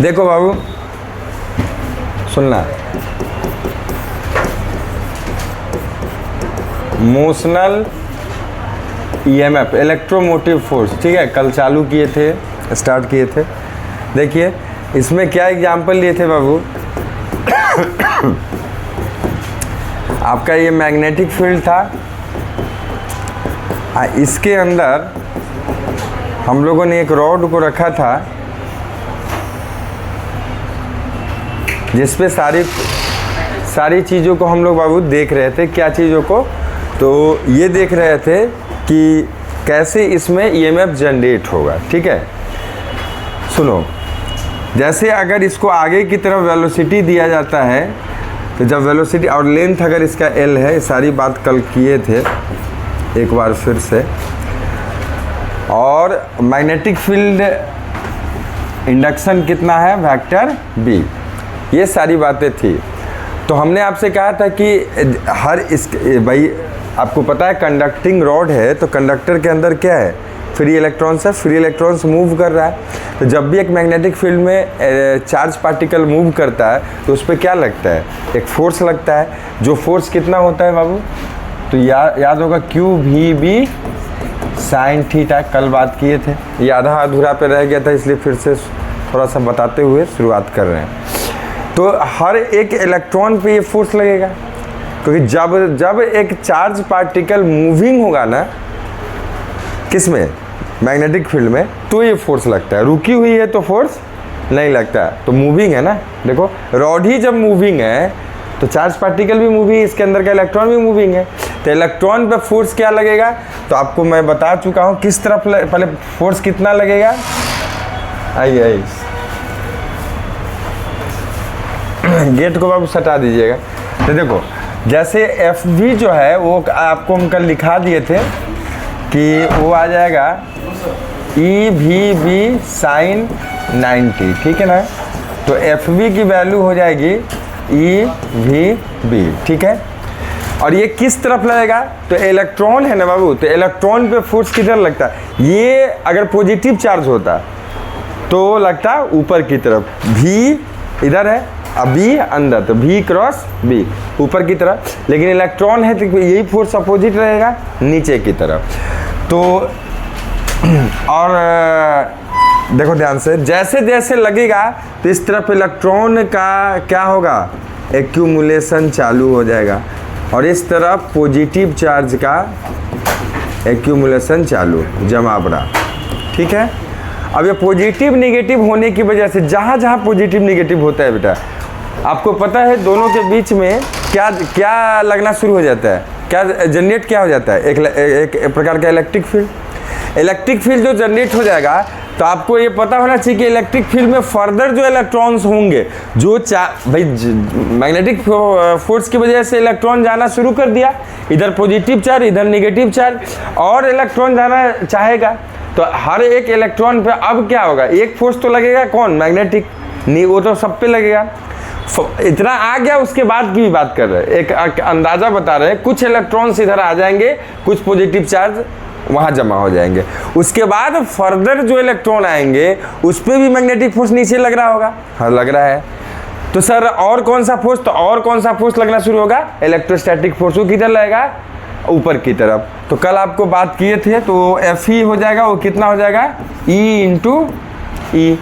देखो बाबू सुनना, motional EMF electromotive force, ठीक है, कल चालू किए थे, स्टार्ट किए थे। देखिए इसमें क्या एग्जाम्पल लिए थे बाबू आपका ये मैग्नेटिक फील्ड था, इसके अंदर हम लोगों ने एक रॉड को रखा था जिसपे सारी चीज़ों को हम लोग बाबू देख रहे थे। क्या चीज़ों को? तो ये देख रहे थे कि कैसे इसमें ईएमएफ जनरेट होगा, ठीक है। सुनो, जैसे अगर इसको आगे की तरफ वेलोसिटी दिया जाता है तो जब वेलोसिटी और लेंथ अगर इसका एल है, सारी बात कल किए थे एक बार फिर से, और मैग्नेटिक फील्ड इंडक्शन कितना है, वेक्टर बी, ये सारी बातें थी। तो हमने आपसे कहा था कि हर इस भाई आपको पता है कंडक्टिंग रॉड है तो कंडक्टर के अंदर क्या है, फ्री इलेक्ट्रॉन्स है, फ्री इलेक्ट्रॉन्स मूव कर रहा है। तो जब भी एक मैग्नेटिक फील्ड में चार्ज पार्टिकल मूव करता है तो उस पर क्या लगता है, एक फोर्स लगता है। जो फोर्स कितना होता है बाबू, तो याद होगा Q V B sine theta, कल बात किए थे। ये आधा अधूरा पे रह गया था इसलिए फिर से थोड़ा सा बताते हुए शुरुआत कर रहे हैं। तो हर एक इलेक्ट्रॉन पे ये फोर्स लगेगा, क्योंकि जब एक चार्ज पार्टिकल मूविंग होगा ना, किस में, मैग्नेटिक फील्ड में, तो ये फोर्स लगता है। रुकी हुई है तो फोर्स नहीं लगता, तो मूविंग है ना। देखो रॉड ही जब मूविंग है तो चार्ज पार्टिकल भी मूविंग है, इसके अंदर का इलेक्ट्रॉन भी मूविंग है, तो इलेक्ट्रॉन पे फोर्स क्या लगेगा, तो आपको मैं बता चुका हूँ किस तरफ पहले फोर्स कितना लगेगा। आइए गेट को बाबू सटा दीजिएगा। तो देखो जैसे एफ वी जो है वो आपको हम कल लिखा दिए थे कि वो आ जाएगा ई वी बी साइन 90, ठीक है ना। तो एफ वी की वैल्यू हो जाएगी ई वी बी, ठीक है। और ये किस तरफ लगेगा, तो इलेक्ट्रॉन है ना बाबू, तो इलेक्ट्रॉन पे फोर्स किधर लगता है, ये अगर पॉजिटिव चार्ज होता तो लगता ऊपर की तरफ, भी इधर है अब बी अंदर, तो भी क्रॉस बी ऊपर की तरफ, लेकिन इलेक्ट्रॉन है तो यही फोर्स अपोजिट रहेगा नीचे की तरफ। तो और देखो ध्यान से, जैसे जैसे लगेगा तो इस तरफ इलेक्ट्रॉन का क्या होगा, एक्यूमुलेशन चालू हो जाएगा, और इस तरफ पॉजिटिव चार्ज का एक्यूमुलेशन चालू, जमा बढ़ा, ठीक है। अब ये पॉजिटिव निगेटिव होने की वजह से जहाँ जहाँ पॉजिटिव निगेटिव होता है बेटा, आपको पता है दोनों के बीच में क्या क्या लगना शुरू हो जाता है, क्या जनरेट क्या हो जाता है, एक प्रकार का इलेक्ट्रिक फील्ड। इलेक्ट्रिक फील्ड जो जनरेट हो जाएगा तो आपको ये पता होना चाहिए कि इलेक्ट्रिक फील्ड में फर्दर जो इलेक्ट्रॉन्स होंगे, जो भाई मैग्नेटिक फोर्स की वजह से इलेक्ट्रॉन जाना शुरू कर दिया, इधर पॉजिटिव चार्ज इधर नेगेटिव चार्ज, और इलेक्ट्रॉन जाना चाहेगा, तो हर एक इलेक्ट्रॉन पे अब क्या होगा, एक फोर्स तो लगेगा, कौन, मैग्नेटिक, नहीं वो तो सब पे लगेगा। इतना आ गया, उसके बाद की भी बात कर रहे हैं, एक अंदाजा बता रहे हैं, कुछ इलेक्ट्रॉन्स इधर आ जाएंगे, कुछ पॉजिटिव चार्ज वहाँ जमा हो जाएंगे, उसके बाद फर्दर जो इलेक्ट्रॉन आएंगे उस पर भी मैग्नेटिक फोर्स नीचे लग रहा होगा, हाँ लग रहा है। तो सर और कौन सा फोर्स, तो और कौन सा फोर्स लगना शुरू होगा, इलेक्ट्रोस्टैटिक फोर्स, वो किधर लगेगा, ऊपर की तरफ। तो कल आपको बात किए थे, तो एफ ई हो जाएगा, वो कितना हो जाएगा, ई इंटू ई।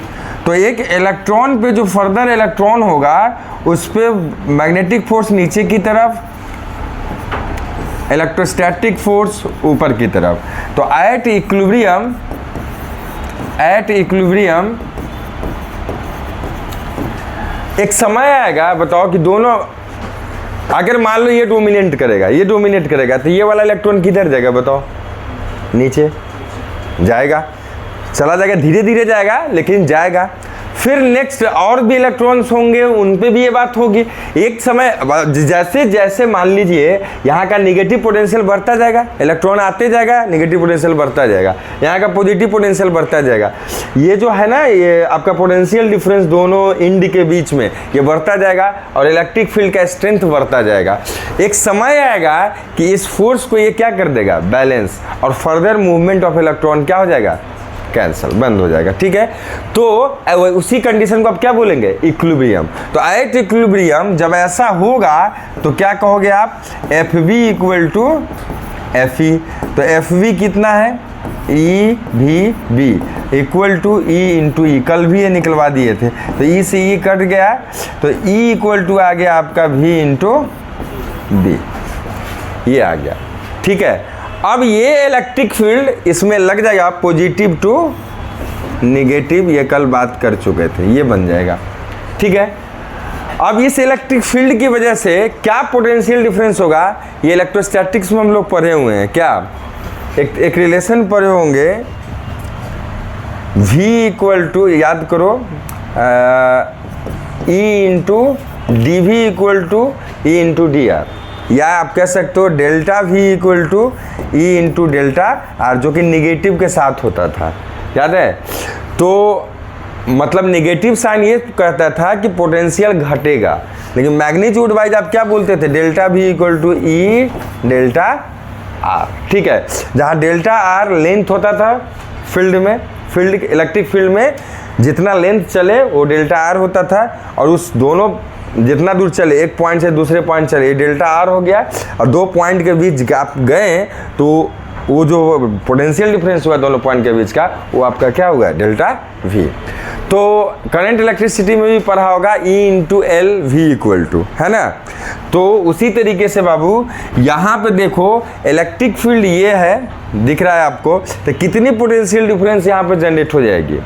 तो एक इलेक्ट्रॉन पे जो फर्दर इलेक्ट्रॉन होगा उस पे मैग्नेटिक फोर्स नीचे की तरफ, इलेक्ट्रोस्टैटिक फोर्स ऊपर की तरफ। तो एट इक्विलिब्रियम एक समय आएगा, बताओ कि दोनों, अगर मान लो ये डोमिनेट करेगा तो ये वाला इलेक्ट्रॉन किधर जाएगा, बताओ, नीचे जाएगा, चला जाएगा, धीरे धीरे जाएगा लेकिन जाएगा। फिर नेक्स्ट और भी इलेक्ट्रॉन्स होंगे, उन पे भी ये बात होगी। एक समय जैसे जैसे मान लीजिए यहाँ का नेगेटिव पोटेंशियल बढ़ता जाएगा, इलेक्ट्रॉन आते जाएगा, नेगेटिव पोटेंशियल बढ़ता जाएगा, यहाँ का पॉजिटिव पोटेंशियल बढ़ता जाएगा, ये जो है ना, ये आपका पोटेंशियल डिफरेंस दोनों इंड के बीच में ये बढ़ता जाएगा, और इलेक्ट्रिक फील्ड का स्ट्रेंथ बढ़ता जाएगा। एक समय आएगा कि इस फोर्स को ये क्या कर देगा, बैलेंस, और फर्दर मूवमेंट ऑफ इलेक्ट्रॉन क्या हो जाएगा, कैंसिल, बंद हो जाएगा। ठीक है, तो उसी कंडीशन को आप क्या बोलेंगे, इक्विलिब्रियम। तो एट इक्विलिब्रियम जब ऐसा होगा तो क्या कहोगे आप, F B equal to F E. तो एफ बी कितना है, ई भी B equal to E into E, कल भी ये निकलवा दिए थे। तो ई से ई कट गया, तो ई इक्वल टू आ गया आपका भी इंटू बी, ये आ गया। ठीक है, अब ये इलेक्ट्रिक फील्ड इसमें लग जाएगा पॉजिटिव टू नेगेटिव, ये कल बात कर चुके थे, ये बन जाएगा। ठीक है, अब इस इलेक्ट्रिक फील्ड की वजह से क्या पोटेंशियल डिफरेंस होगा, ये इलेक्ट्रोस्टैटिक्स में हम लोग पढ़े हुए हैं। क्या एक रिलेशन पढ़े होंगे, V इक्वल टू, याद करो, E into D V equal to E into D R, या आप कह सकते हो delta V equal to E into delta R, जो कि निगेटिव के साथ होता था, याद है। तो मतलब नेगेटिव साइन ये कहता था कि पोटेंशियल घटेगा, लेकिन मैग्नीट्यूड वाइज आप क्या बोलते थे, delta V equal to E delta R. ठीक है, जहाँ डेल्टा आर लेंथ होता था फील्ड में, फील्ड इलेक्ट्रिक फील्ड में जितना लेंथ चले वो डेल्टा आर होता था, और उस दोनों जितना दूर चले, एक पॉइंट से दूसरे पॉइंट चले, ये डेल्टा आर हो गया, और दो पॉइंट के बीच आप गए तो वो जो पोटेंशियल डिफरेंस हुआ दोनों पॉइंट के बीच का, वो आपका क्या हुआ, डेल्टा वी। तो करंट इलेक्ट्रिसिटी में भी पढ़ा होगा E into L V equal to, है ना। तो उसी तरीके से बाबू यहाँ पे देखो इलेक्ट्रिक फील्ड ये है, दिख रहा है आपको, तो कितनी पोटेंशियल डिफरेंस यहाँ पे जनरेट हो जाएगी।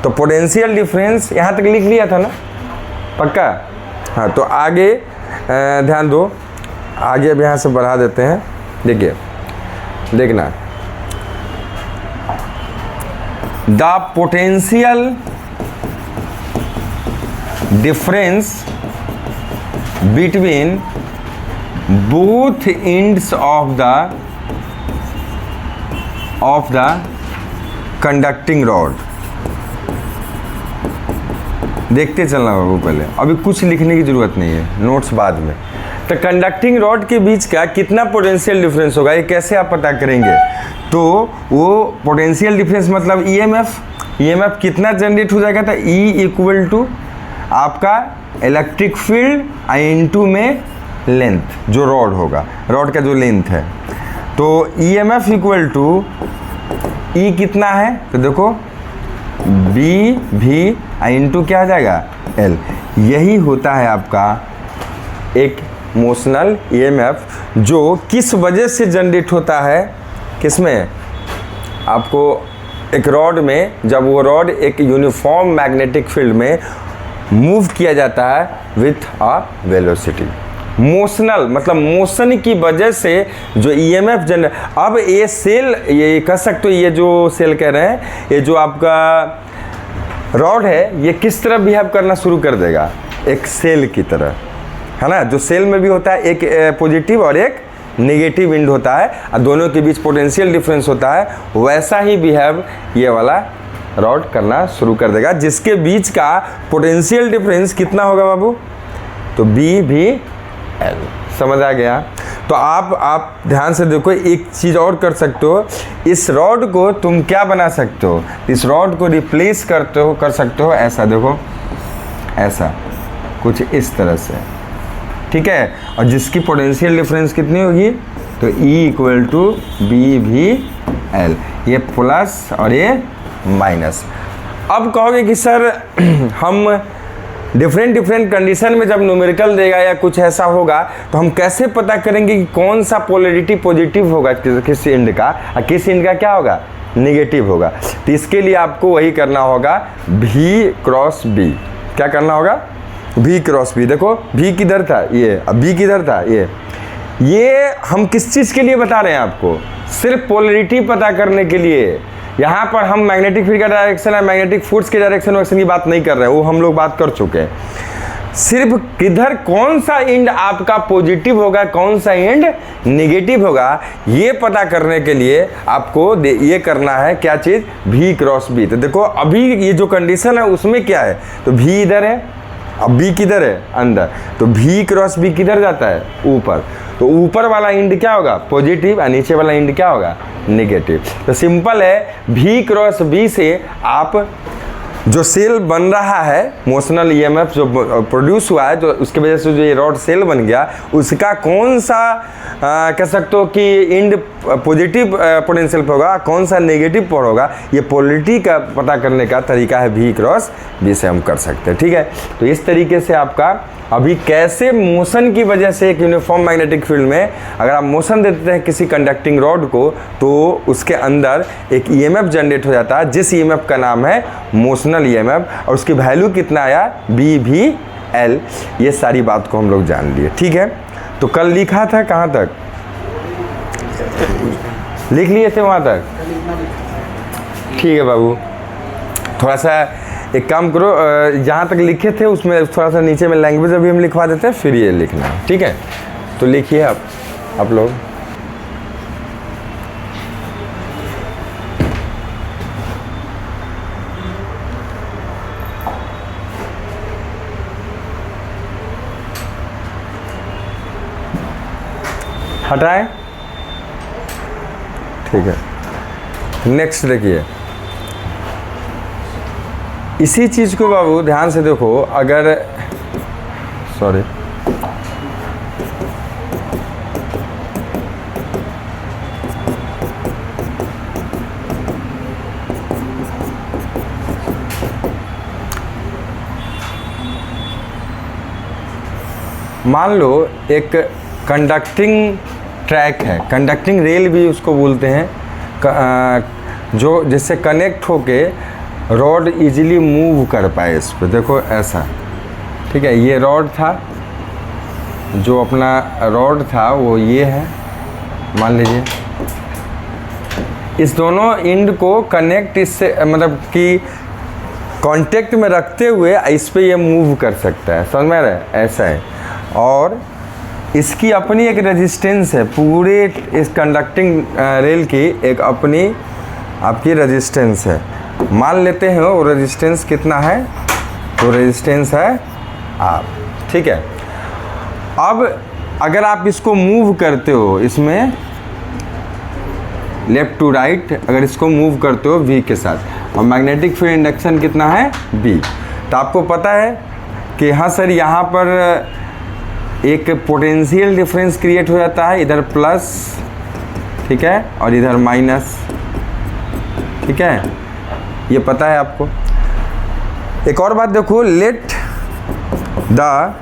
तो पोटेंशियल डिफरेंस यहाँ तक लिख लिया था ना, पक्का। हाँ, तो आगे ध्यान दो, आगे अब यहाँ से बढ़ा देते हैं। देखिए, देखना, the potential difference between both ends of the conducting rod. देखते चलना बाबू, पहले अभी कुछ लिखने की जरूरत नहीं है, नोट्स बाद में। तो कंडक्टिंग रॉड के बीच का कितना पोटेंशियल डिफरेंस होगा, ये कैसे आप पता करेंगे। तो वो पोटेंशियल डिफरेंस मतलब ईएमएफ कितना जनरेट हो जाएगा, तो ई इक्वल टू आपका इलेक्ट्रिक फील्ड इनटू में लेंथ, जो रॉड होगा, रॉड का जो लेंथ है। तो ईएमएफ इक्वल टू ई कितना है, तो देखो बी भी इनटू क्या आ जाएगा, एल। यही होता है आपका एक मोशनल ईएमएफ, जो किस वजह से जनरेट होता है, किसमें, आपको एक रॉड में, जब वो रॉड एक यूनिफॉर्म मैग्नेटिक फील्ड में मूव किया जाता है विथ अ वेलोसिटी। मोशनल मतलब मोशन की वजह से जो ईएमएफ जनरेट, अब ये सेल, ये कह सकते हो, ये जो सेल कह रहे हैं, ये जो आपका रॉड है, ये किस तरह बिहेव करना शुरू कर देगा, एक सेल की तरह, है ना। जो सेल में भी होता है एक पॉजिटिव और एक नेगेटिव एंड होता है, और दोनों के बीच पोटेंशियल डिफरेंस होता है, वैसा ही बिहेव ये वाला रॉड करना शुरू कर देगा, जिसके बीच का पोटेंशियल डिफरेंस कितना होगा बाबू, तो बी भी एल। समझ आ गया। तो आप ध्यान से देखो, एक चीज़ और कर सकते हो, इस रॉड को तुम क्या बना सकते हो, इस रॉड को रिप्लेस कर सकते हो, ऐसा देखो, ऐसा कुछ इस तरह से, ठीक है। और जिसकी पोटेंशियल डिफरेंस कितनी होगी, तो E इक्वल टू बी भी एल, ये प्लस और ये माइनस। अब कहोगे कि सर हम डिफरेंट कंडीशन में जब न्यूमेरिकल देगा या कुछ ऐसा होगा, तो हम कैसे पता करेंगे कि कौन सा पोलैरिटी पॉजिटिव होगा किस एंड का, और किस एंड का क्या होगा, नेगेटिव होगा। तो इसके लिए आपको वही करना होगा, V क्रॉस B। क्या करना होगा, V क्रॉस B। देखो V किधर था, ये, अब B किधर था, ये हम किस चीज़ के लिए बता रहे हैं आपको, सिर्फ पोलैरिटी पता करने के लिए। यहाँ पर हम मैग्नेटिक फील्ड का डायरेक्शन है, मैग्नेटिक फोर्स के डायरेक्शन की बात नहीं कर रहे हैं, वो हम लोग बात कर चुके हैं। सिर्फ किधर कौन सा एंड आपका पॉजिटिव होगा, कौन सा एंड नेगेटिव होगा, ये पता करने के लिए आपको ये करना है, क्या चीज़, V क्रॉस B। तो देखो अभी ये जो कंडीशन है उसमें क्या है, तो V इधर है, अब B किधर है, अंदर, तो V क्रॉस B किधर जाता है, ऊपर। तो ऊपर वाला इंड क्या होगा, पॉजिटिव, और नीचे वाला इंड क्या होगा, नेगेटिव। तो सिंपल है, V क्रॉस B से आप जो सेल बन रहा है, मोशनल ईएमएफ जो प्रोड्यूस हुआ है, जो उसकी वजह से जो ये रॉड सेल बन गया, उसका कौन सा कह सकते हो कि इंड पॉजिटिव पोटेंशियल पर होगा, कौन सा नेगेटिव पर होगा, ये पोलरिटी का पता करने का तरीका है V क्रॉस B से हम कर सकते हैं। ठीक है, तो इस तरीके से आपका अभी कैसे मोशन की वजह से एक यूनिफॉर्म मैग्नेटिक फील्ड में अगर आप मोशन देते हैं किसी कंडक्टिंग रॉड को, तो उसके अंदर एक ईएमएफ जनरेट हो जाता है, जिस ईएमएफ का नाम है मोशनल ईएमएफ, और उसकी वैल्यू कितना आया, BVL। ये सारी बात को हम लोग जान लिए। ठीक है, तो कल लिखा था कहाँ तक, लिख लिए थे वहाँ तक? ठीक है बाबू, थोड़ा सा एक काम करो, जहाँ तक लिखे थे उसमें थोड़ा सा नीचे में लैंग्वेज अभी हम लिखवा देते हैं, फिर ये लिखना है। ठीक है, तो लिखिए आप लोग। हटाएं, ठीक है। नेक्स्ट देखिए, इसी चीज़ को बाबू ध्यान से देखो, अगर सॉरी मान लो एक कंडक्टिंग ट्रैक है, कंडक्टिंग रेल भी उसको बोलते हैं, जो जिससे कनेक्ट होके रॉड इजीली मूव कर पाए इस पर। देखो ऐसा, ठीक है, ये रॉड था, जो अपना रॉड था वो ये है, मान लीजिए इस दोनों इंड को कनेक्ट इससे मतलब कि कांटेक्ट में रखते हुए इस पे ये मूव कर सकता है, समझ में आ रहा है, ऐसा है। और इसकी अपनी एक रेजिस्टेंस है, पूरे इस कंडक्टिंग रेल की एक अपनी आपकी रेजिस्टेंस है। मान लेते हैं वो रेजिस्टेंस कितना है, तो रेजिस्टेंस है R, ठीक है। अब अगर आप इसको मूव करते हो, इसमें लेफ्ट टू राइट अगर इसको मूव करते हो V के साथ, और मैग्नेटिक फील्ड इंडक्शन कितना है B, तो आपको पता है कि हाँ सर यहाँ पर एक पोटेंशियल डिफरेंस क्रिएट हो जाता है, इधर प्लस, ठीक है, और इधर माइनस, ठीक है, ये पता है आपको। एक और बात देखो, लेट द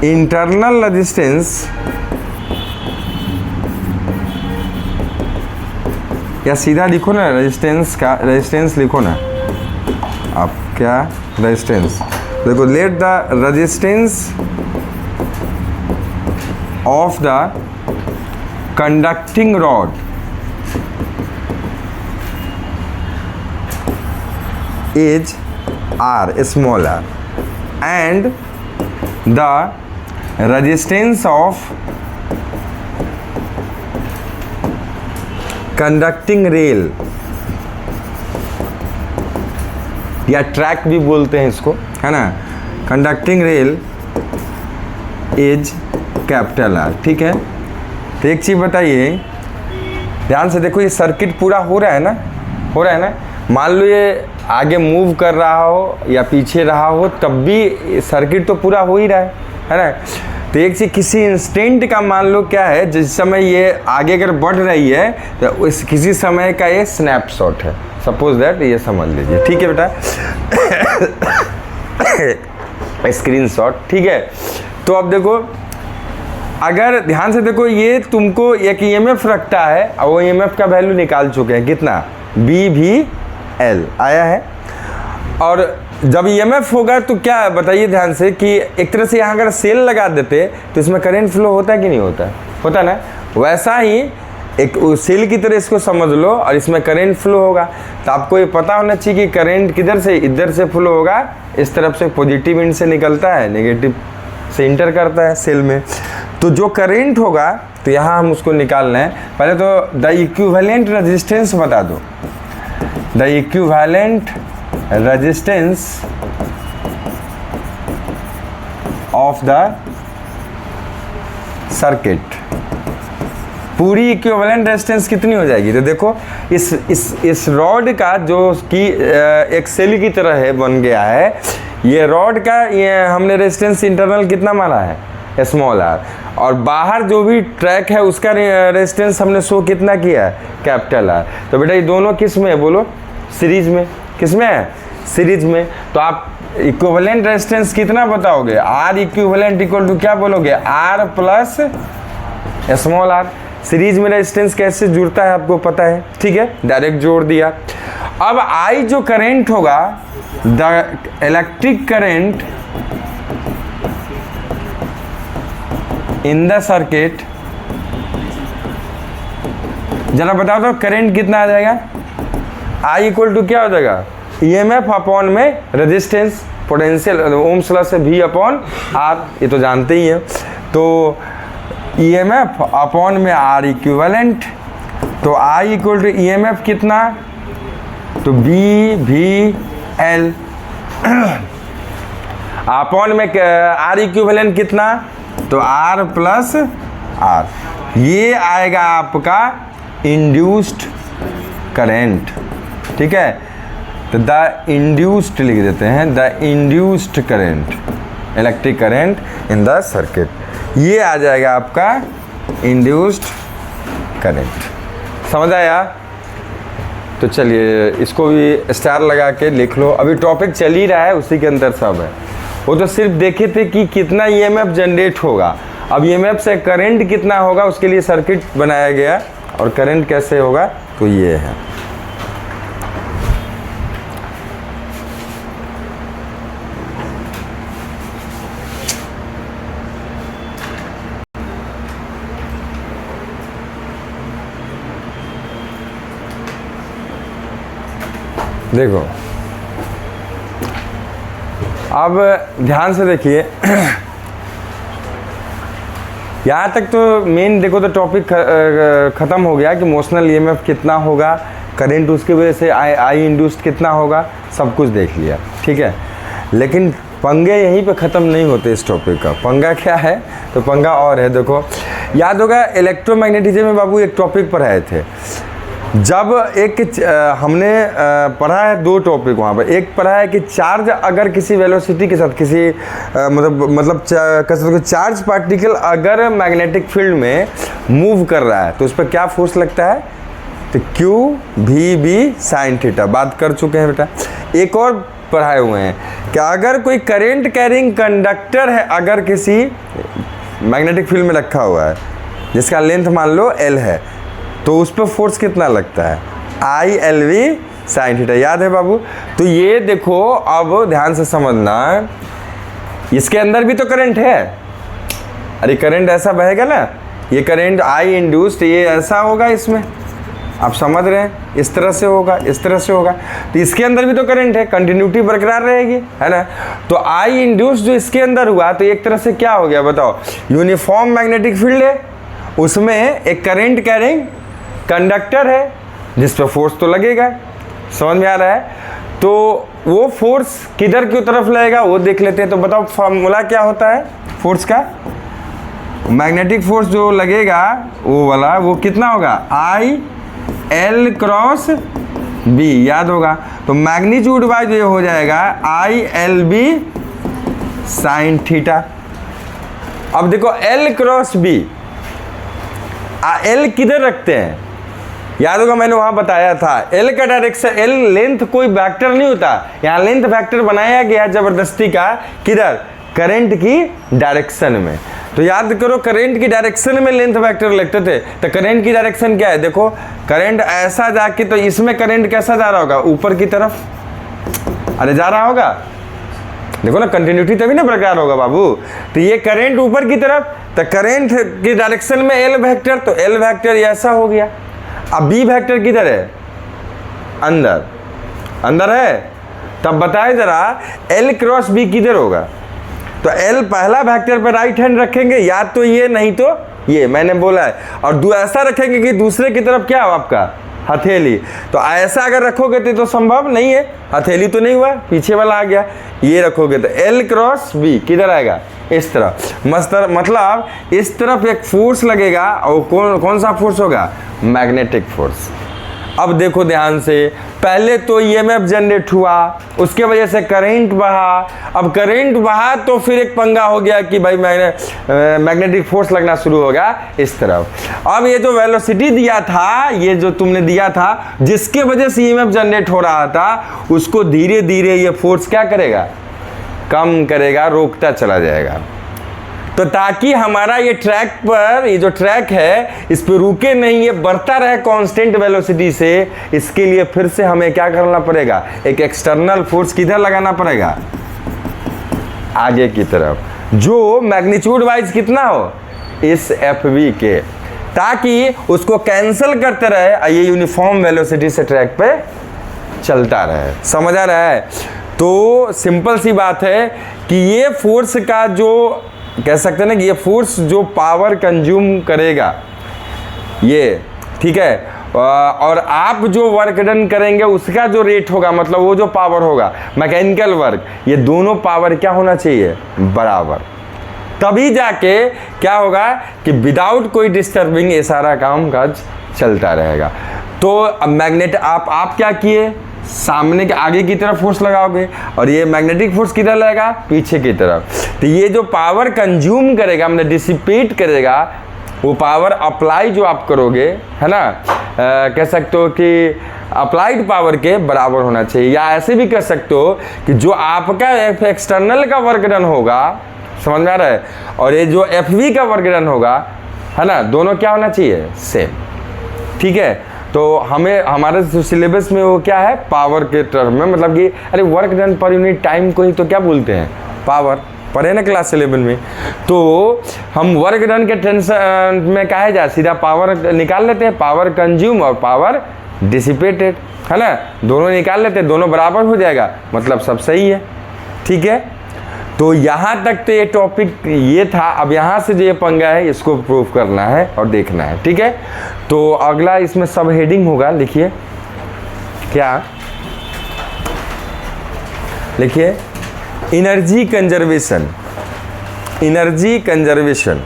इंटरनल रेजिस्टेंस, या सीधा लिखो ना रेजिस्टेंस का, रेजिस्टेंस लिखो ना आप, क्या रेजिस्टेंस, देखो let the resistance of the conducting rod is R, small r, and the resistance of conducting rail या ट्रैक भी बोलते हैं इसको, है ना, conducting rail is capital R, ठीक है। तो एक चीज़ बताइए, ध्यान से देखो, ये सर्किट पूरा हो रहा है ना, हो रहा है ना, मान लो ये आगे मूव कर रहा हो या पीछे रहा हो, तब भी सर्किट तो पूरा हो ही रहा है ना। तो एक चीज़, किसी इंस्टेंट का मान लो क्या है, जिस समय ये आगे अगर बढ़ रही है तो इस किसी समय का ये स्नैपशॉट है, सपोज दैट, ये समझ लीजिए, ठीक है बेटा, स्क्रीनशॉट, ठीक है। तो अब देखो, अगर ध्यान से देखो, ये तुमको एक ईएमएफ रखता है, और वो ईएमएफ का वैल्यू निकाल चुके हैं, कितना, BVL आया है। और जब ईएमएफ होगा तो क्या बताइए ध्यान से, कि एक तरह से यहाँ अगर सेल लगा देते तो इसमें करंट फ्लो होता है कि नहीं होता है, होता ना, वैसा ही एक सेल की तरह इसको समझ लो, और इसमें करंट फ्लो होगा। तो आपको ये पता होना चाहिए कि करंट किधर से, इधर से फ्लो होगा, इस तरफ से पॉजिटिव एंड से निकलता है, नेगेटिव से इंटर करता है सेल में। तो जो करंट होगा, तो यहाँ हम उसको निकालना है। पहले तो द इक्विवेलेंट रेजिस्टेंस बता दो, the equivalent resistance of the circuit, पूरी इक्विवेलेंट रेजिस्टेंस कितनी हो जाएगी? तो देखो इस रॉड का जो कि एक सेल की तरह है, बन गया है, ये रॉड का ये हमने रेजिस्टेंस इंटरनल कितना माना है? स्मॉल आर, और बाहर जो भी ट्रैक है उसका रेजिस्टेंस हमने शो कितना किया है? Capital R. तो बेटा ये दोनों किस में है बोलो? सीरीज में। किस में है? सीरीज में। तो आप इक्विवेलेंट रेजिस्टेंस कितना बताओगे? आर इक्विवेलेंट इक्वल टू क्या बोलोगे? R plus small R. Series में रेजिस्टेंस कैसे जुड़ता है आपको पता है, ठीक है, डायरेक्ट जोड़ दिया। अब आई जो करंट होगा, the electric current in the circuit, जरा बताओ तो करंट कितना आ जाएगा? आई इक्वल टू क्या हो जाएगा? ईएमएफ अपॉन में रेजिस्टेंस, पोटेंशियल ओम्स लॉ से भी अपॉन आर, ये तो जानते ही हैं। तो ईएमएफ अपॉन में आर इक्विवेलेंट, तो आई इक्वल टू ईएमएफ कितना? तो बी वी एल अपॉन में आर इक्विवेलेंट कितना? तो आर प्लस आर। ये आएगा आपका इंड्यूस्ड करंट, ठीक है। तो द इंड्यूस्ड लिख देते हैं, the induced current, electric current in the circuit, ये आ जाएगा आपका इंड्यूस्ड करंट। समझ आया? तो चलिए इसको भी स्टार लगा के लिख लो। अभी टॉपिक चल ही रहा है, उसी के अंदर सब है। वो तो सिर्फ देखे थे कि कितना ईएमएफ जनरेट होगा, अब ईएमएफ से करंट कितना होगा उसके लिए सर्किट बनाया गया, और करंट कैसे होगा तो ये है। देखो अब ध्यान से देखिए, यहाँ तक तो मेन देखो तो टॉपिक ख़त्म हो गया कि मोशनल ईएमएफ कितना होगा, करंट उसकी वजह से आई इंड्यूस्ड कितना होगा, सब कुछ देख लिया, ठीक है। लेकिन पंगे यहीं पे ख़त्म नहीं होते इस टॉपिक का। पंगा क्या है? तो पंगा और है, देखो याद होगा इलेक्ट्रोमैग्नेटिज्म में बाबू एक टॉपिक पढ़ाए थे। जब एक हमने पढ़ा है दो टॉपिक वहाँ पर, एक पढ़ा है कि चार्ज अगर किसी वेलोसिटी के साथ किसी मतलब चार्ज पार्टिकल अगर मैग्नेटिक फील्ड में मूव कर रहा है तो उस पर क्या फोर्स लगता है? तो Q V B sine theta, बात कर चुके हैं बेटा। एक और पढ़ाए हुए हैं कि अगर कोई करंट कैरिंग कंडक्टर है, अगर किसी मैग्नेटिक फील्ड में रखा हुआ है जिसका लेंथ मान लो एल है, तो उस पर फोर्स कितना लगता है? I L V sine theta, याद है बाबू? तो ये देखो अब ध्यान से समझना, इसके अंदर भी तो करंट है। अरे करंट ऐसा बहेगा ना, ये करंट आई इंड्यूस्ड ये ऐसा होगा, इसमें आप समझ रहे हैं, इस तरह से होगा, इस तरह से होगा। तो इसके अंदर भी तो करंट है, कंटिन्यूटी बरकरार रहेगी, है ना। तो आई इंड्यूस्ड जो इसके अंदर हुआ तो एक तरह से क्या हो गया बताओ? यूनिफॉर्म मैग्नेटिक फील्ड है, उसमें एक करंट कैरिंग कंडक्टर है जिस पर फोर्स तो लगेगा। समझ में आ रहा है? तो वो फोर्स किधर की तरफ लगेगा वो देख लेते हैं। तो बताओ फॉर्मूला क्या होता है फोर्स का? मैग्नेटिक फोर्स जो लगेगा वो वाला, वो कितना होगा? आई एल क्रॉस बी, याद होगा। तो मैग्नीट्यूड वाइज ये हो जाएगा I L B sine theta. अब देखो एल क्रॉस बी, एल किधर रखते हैं? याद होगा मैंने वहां बताया था, एल का डायरेक्शन, एल लेंथ कोई वेक्टर नहीं होता, यहाँ लेंथ वेक्टर बनाया गया जबरदस्ती का, किधर? करंट की डायरेक्शन में। तो याद करो करंट की डायरेक्शन में लेंथ वेक्टर लगते थे। तो करंट की डायरेक्शन क्या है? देखो करंट ऐसा जाके, तो इसमें करंट कैसा जा रहा होगा? ऊपर की तरफ, अरे जा रहा होगा, देखो ना, कंटिन्यूटी तभी ना बरकरार होगा बाबू। तो ये करंट ऊपर की तरफ, तो करंट की डायरेक्शन में एल वेक्टर, तो एल वेक्टर ऐसा हो गया। अब बी वेक्टर किधर है? अंदर, अंदर है। तब बताए जरा एल क्रॉस बी किधर होगा? तो एल पहला वेक्टर पर राइट हैंड रखेंगे, या तो ये नहीं तो ये, मैंने बोला है। और ऐसा रखेंगे कि दूसरे की तरफ क्या हो आपका? हथेली। तो ऐसा अगर रखोगे तो संभव नहीं है, हथेली तो नहीं हुआ, पीछे वाला आ गया। ये रखोगे तो एल क्रॉस बी किधर आएगा? इस तरफ मतलब इस तरफ एक फोर्स लगेगा और कौन सा फोर्स होगा? Magnetic force. अब देखो ध्यान से, पहले तो ईएमएफ जनरेट हुआ, उसके वजह से करंट बहा। अब करंट बहा तो फिर एक पंगा हो गया कि भाई मैग्नेटिक फोर्स लगना शुरू हो गया इस तरफ। अब ये जो वेलोसिटी दिया था, ये जो तुमने दिया था, जिसके वजह से ईएमएफ जनरेट हो रहा था, उसको धीरे धीरे ये फोर्स क्या करेगा? कम करेगा, रोकता चला जाएगा। तो ताकि हमारा ये ट्रैक पर, ये जो ट्रैक है इस पे रुके नहीं, ये बढ़ता रहे कांस्टेंट वेलोसिटी से, इसके लिए फिर से हमें क्या करना पड़ेगा? एक एक्सटर्नल फोर्स किधर लगाना पड़ेगा? आगे की तरफ, जो मैग्नीट्यूड वाइज कितना हो? इस एफवी के, ताकि उसको कैंसिल करते रहे, ये यूनिफॉर्म वेलोसिटी से ट्रैक पे चलता रहे। समझ आ रहा है? तो सिंपल सी बात है कि ये फोर्स का जो कह सकते हैं ना कि ये फोर्स जो पावर कंज्यूम करेगा ये, ठीक है, और आप जो वर्क डन करेंगे उसका जो रेट होगा, मतलब वो जो पावर होगा मैकेनिकल वर्क, ये दोनों पावर क्या होना चाहिए? बराबर। तभी जाके क्या होगा कि विदाउट कोई डिस्टर्बिंग ये सारा काम काज चलता रहेगा। तो अब मैग्नेट आप क्या किए? सामने के आगे की तरफ फोर्स लगाओगे और ये मैग्नेटिक फोर्स किधर लगेगा? पीछे की तरफ। तो ये जो पावर कंज्यूम करेगा, मतलब डिसिपेट करेगा, वो पावर अप्लाई जो आप करोगे, है ना, कह सकते हो कि अप्लाइड पावर के बराबर होना चाहिए। या ऐसे भी कह सकते हो कि जो आपका एक्सटर्नल का वर्क डन होगा, समझ में आ रहा है, और ये जो एफवी का वर्क डन होगा, है ना, दोनों क्या होना चाहिए? सेम। ठीक है, तो हमें हमारे सिलेबस में वो क्या है? पावर के टर्म में, मतलब कि अरे work done per unit time को ही तो क्या बोलते हैं? पावर। पढ़े ना क्लास 11 में? तो हम वर्क डन के टेंशन में कहा जाए, सीधा पावर निकाल लेते हैं, पावर कंज्यूम और पावर डिसिपेटेड, है ना, दोनों निकाल लेते हैं, दोनों बराबर हो जाएगा, मतलब सब सही है। ठीक है, तो यहाँ तक तो ये टॉपिक ये था। अब यहाँ से जो ये पंगा है इसको प्रूव करना है और देखना है। ठीक है, तो अगला इसमें सब हेडिंग होगा, लिखिए क्या? लिखिए एनर्जी कंजर्वेशन। एनर्जी कंजर्वेशन,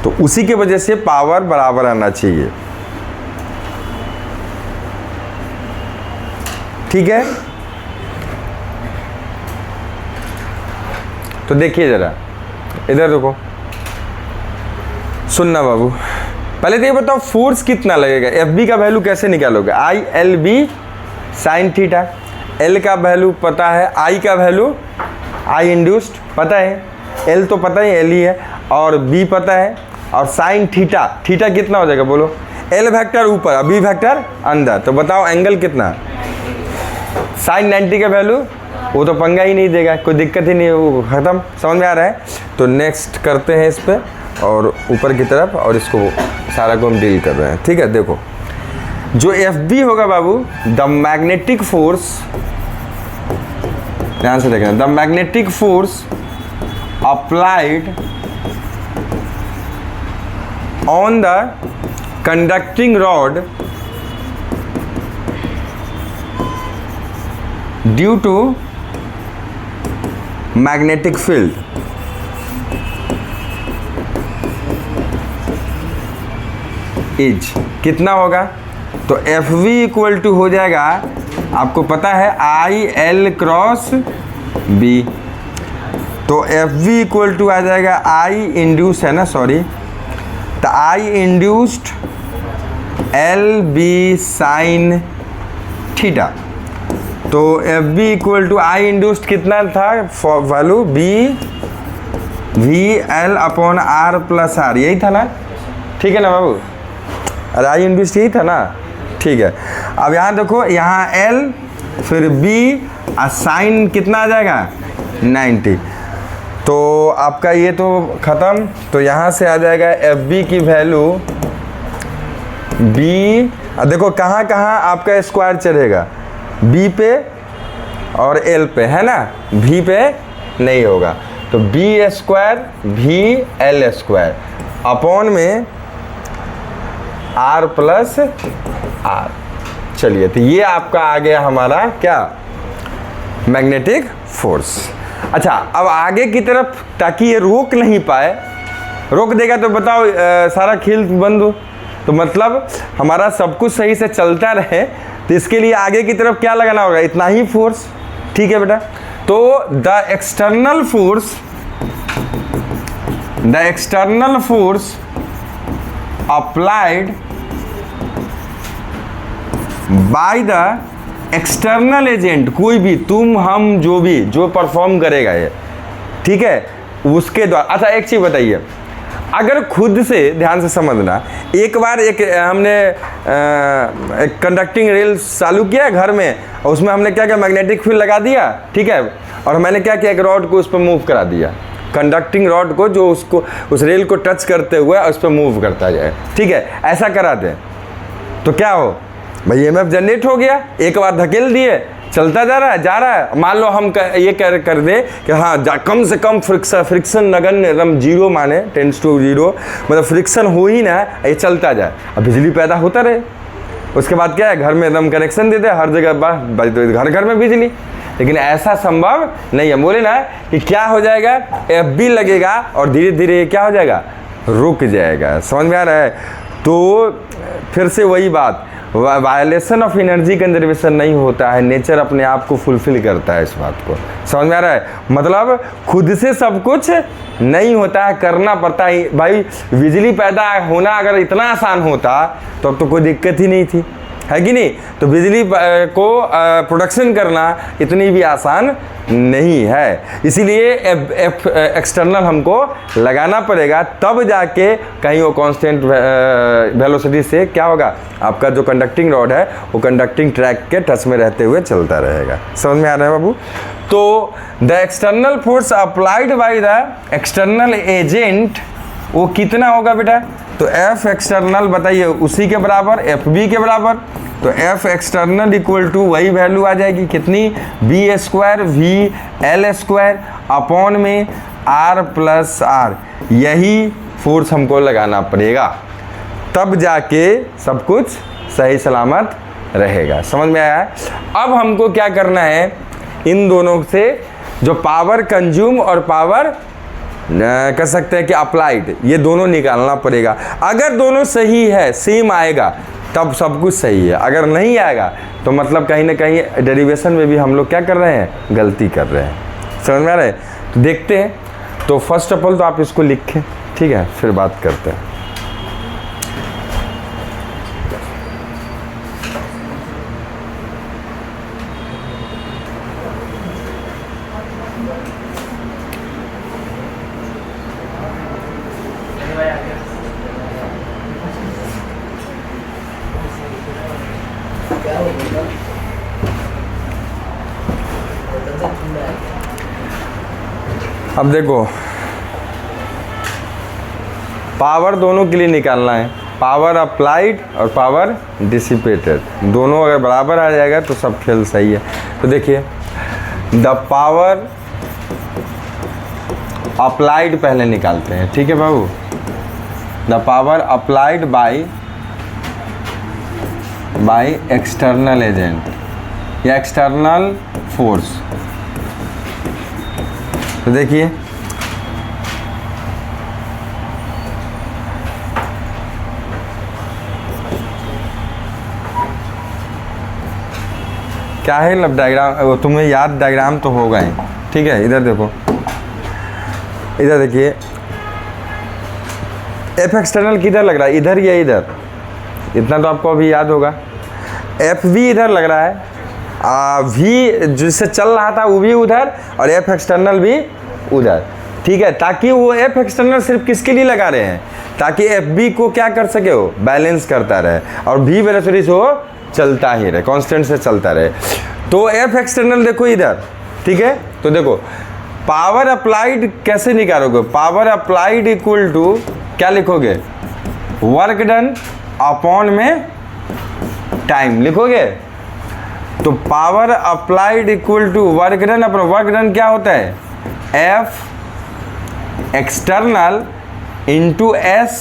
तो उसी की वजह से पावर बराबर आना चाहिए। ठीक है, तो देखिए जरा इधर देखो, सुनना बाबू। पहले तो ये बताओ फोर्स कितना लगेगा? एफ बी का वैल्यू कैसे निकालोगे? I L B sine theta. L का वैल्यू पता है, आई का वैल्यू आई इंड्यूस्ड पता है, एल तो पता ही एल ही है, और बी पता है, और साइन थीटा, थीटा कितना हो जाएगा बोलो? एल वेक्टर ऊपर, बी वेक्टर अंदर, तो बताओ एंगल कितना? साइन 90 का वैल्यू वो तो पंगा ही नहीं देगा, कोई दिक्कत ही नहीं, वो ख़त्म। समझ में आ रहा है? तो नेक्स्ट करते हैं इस पर, और ऊपर की तरफ, और इसको सारा को हम डील कर रहे हैं। ठीक है, देखो जो एफ बी होगा बाबू, द मैग्नेटिक फोर्स, ध्यान से देखना, the magnetic force applied on the conducting rod due to magnetic field is कितना होगा? तो एफ वी इक्वल टू हो जाएगा, आपको पता है, आई एल क्रॉस बी। तो एफ वी इक्वल टू आ जाएगा आई इंड्यूस, है ना, सॉरी, तो I induced L B sine theta. तो F B equal to I induced कितना था value? B V L upon R plus R, यही था ना? ठीक है ना बाबू? अरे आई इंड्यूस्ड यही था ना? ठीक है, अब यहाँ देखो, यहाँ एल फिर बी और साइन कितना आ जाएगा? 90। तो आपका ये तो ख़त्म। तो यहाँ से आ जाएगा एफ बी की वैल्यू बी, देखो कहाँ कहाँ आपका स्क्वायर चढ़ेगा? बी पे और एल पे, है ना, भी पे नहीं होगा। तो बी स्क्वायर भी एल स्क्वायर अपॉन में आर प्लस आर। चलिए, तो ये आपका आ गया हमारा क्या? Magnetic force. अच्छा, अब आगे की तरफ, ताकि ये रोक नहीं पाए, रोक देगा तो बताओ सारा खेल बंद हो, तो मतलब हमारा सब कुछ सही से चलता रहे, तो इसके लिए आगे की तरफ क्या लगाना होगा, इतना ही फोर्स। ठीक है बेटा, तो the external force applied by the external agent, कोई भी, तुम हम जो भी, जो परफॉर्म करेगा ये, ठीक है, उसके द्वारा। अच्छा एक चीज़ बताइए, अगर खुद से, ध्यान से समझना, एक बार हमने एक कंडक्टिंग रेल चालू किया घर में, और उसमें हमने क्या किया, मैग्नेटिक फील्ड लगा दिया, ठीक है, और मैंने क्या किया, एक रॉड को उस पर मूव करा दिया, कंडक्टिंग रॉड को, जो उसको उस रेल को टच करते हुए उस पर मूव करता जाए, ठीक है, ऐसा करा दें तो क्या हो भाई, EMF जनरेट हो गया, एक बार धकेल दिए, चलता जा रहा है। मान लो हम ये कर दे कि हाँ कम से कम फ्रिक्शन नगण्य, एकदम जीरो, माने टेंस टू जीरो, मतलब फ्रिक्शन हो ही ना, ये चलता जाए, अब बिजली पैदा होता रहे। उसके बाद क्या है, घर में एकदम कनेक्शन दे दे, हर जगह तो घर घर में बिजली। लेकिन ऐसा संभव नहीं है। बोले ना कि क्या हो जाएगा, FB लगेगा और धीरे धीरे क्या हो जाएगा, रुक जाएगा। समझ में आ रहा है? तो फिर से वही बात, वायलेशन ऑफ एनर्जी कंजर्वेशन नहीं होता है, नेचर अपने आप को फुलफिल करता है इस बात को। समझ में आ रहा है? मतलब खुद से सब कुछ नहीं होता है, करना पड़ता है। भाई बिजली पैदा होना अगर इतना आसान होता तो अब तो कोई दिक्कत ही नहीं थी, है कि नहीं? तो बिजली को प्रोडक्शन करना इतनी भी आसान नहीं है, इसीलिए एक्सटर्नल हमको लगाना पड़ेगा, तब जाके कहीं वो कांस्टेंट वेलोसिटी से क्या होगा, आपका जो कंडक्टिंग रॉड है वो कंडक्टिंग ट्रैक के टच में रहते हुए चलता रहेगा। समझ में आ रहा है बाबू? तो the external force applied by the external agent, वो कितना होगा बेटा? तो F एक्सटर्नल बताइए, उसी के बराबर FB के बराबर, तो F एक्सटर्नल इक्वल टू वही वैल्यू आ जाएगी, कितनी, B square VL square upon में R प्लस R। यही फोर्स हमको लगाना पड़ेगा, तब जाके सब कुछ सही सलामत रहेगा। समझ में आया? अब हमको क्या करना है, इन दोनों से जो पावर कंज्यूम और पावर कर सकते हैं कि अप्लाइड, ये दोनों निकालना पड़ेगा। अगर दोनों सही है, सेम आएगा, तब सब कुछ सही है। अगर नहीं आएगा तो मतलब कहीं ना कहीं डेरिवेशन में भी हम लोग क्या कर रहे हैं, गलती कर रहे हैं। समझ में आ रहा है? तो देखते हैं। तो फर्स्ट ऑफ ऑल तो आप इसको लिखें, ठीक है, फिर बात करते हैं। अब देखो, पावर दोनों के लिए निकालना है, पावर अप्लाइड और पावर डिसिपेटेड, दोनों अगर बराबर आ जाएगा तो सब खेल सही है। तो देखिए, द पावर अप्लाइड पहले निकालते हैं, ठीक है बाबू? The power applied by external agent या एक्सटर्नल फोर्स। तो देखिए, क्या है लब डायग्राम, वो तुम्हें याद डायग्राम तो होगा ही, ठीक है? इधर देखो, इधर देखिए, एफ एक्सटर्नल किधर लग रहा है, इधर या इधर? इतना तो आपको अभी याद होगा। एफ भी इधर लग रहा है, भी जिससे चल रहा था वो भी उधर, और एफ एक्सटर्नल भी उधर, ठीक है? ताकि वो एफ एक्सटर्नल सिर्फ किसके लिए लगा रहे हैं, ताकि एफ बी को क्या कर सके, हो बैलेंस करता रहे, और भी वेलोसिटी से वो चलता ही रहे, कांस्टेंट से चलता रहे। तो एफ एक्सटर्नल देखो इधर, ठीक है? तो देखो, पावर अप्लाइड कैसे निकालोगे? पावर अप्लाइड इक्वल टू क्या लिखोगे, वर्क डन अपॉन में टाइम लिखोगे। तो power applied equal to work done upon, work done क्या होता है, F एक्सटर्नल इंटू S,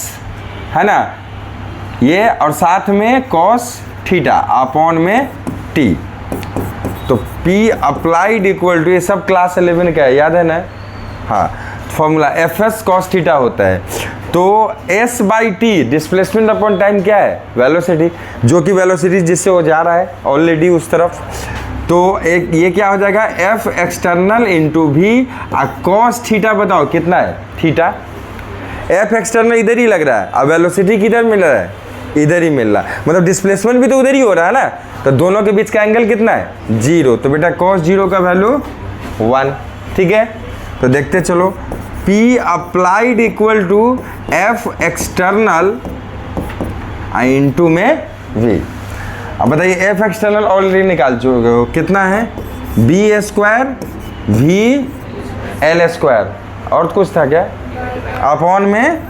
है ना ये, और साथ में कॉस थीटा अपॉन में T। तो P अप्लाइड इक्वल टू, ये सब क्लास 11 का है, याद है ना? हाँ, फॉर्मूला Fs cos थीटा होता है। तो S by T displacement upon time क्या है? वेलोसिटी, जो कि वेलोसिटी जिससे वो जा रहा है ऑलरेडी उस तरफ। तो एक ये क्या हो जाएगा? F external into V cos theta, बताओ कितना है थीटा? F एक्सटर्नल इधर ही लग रहा है, अब वेलोसिटी किधर मिल रहा है? इधर ही मिल रहा है, मतलब डिस्प्लेसमेंट भी तो उधर ही हो रहा है ना। तो दोनों के बीच का एंगल कितना है? 0। तो बेटा cos 0 का वैल्यू 1, ठीक है। तो देखते चलो, P applied equal to F external into में V। अब बताइए F एक्सटर्नल ऑलरेडी निकाल चुके हो, कितना है? B square V L square, और कुछ था क्या? अपॉन में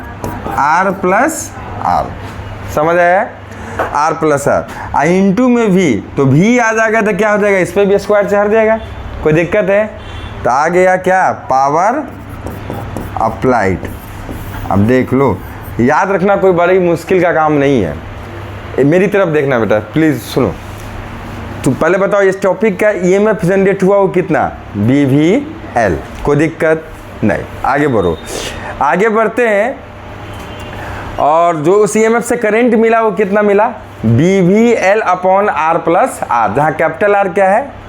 R प्लस R, समझ आया? R प्लस R इंटू में V, तो V आ जाएगा तो क्या हो जाएगा? इस पर भी स्क्वायर चढ़ जाएगा, कोई दिक्कत है? तो आ गया क्या? Power applied. अब देख लो, याद रखना कोई बड़ी मुश्किल का काम नहीं है, मेरी तरफ देखना बेटा प्लीज़ सुनो। तो पहले बताओ इस टॉपिक का EMF जनरेट हुआ वो कितना? BVL, कोई दिक्कत नहीं, आगे बढ़ो। आगे बढ़ते हैं, और जो उस EMF से करंट मिला वो कितना मिला? BVL upon R plus R, जहाँ कैपिटल R क्या है?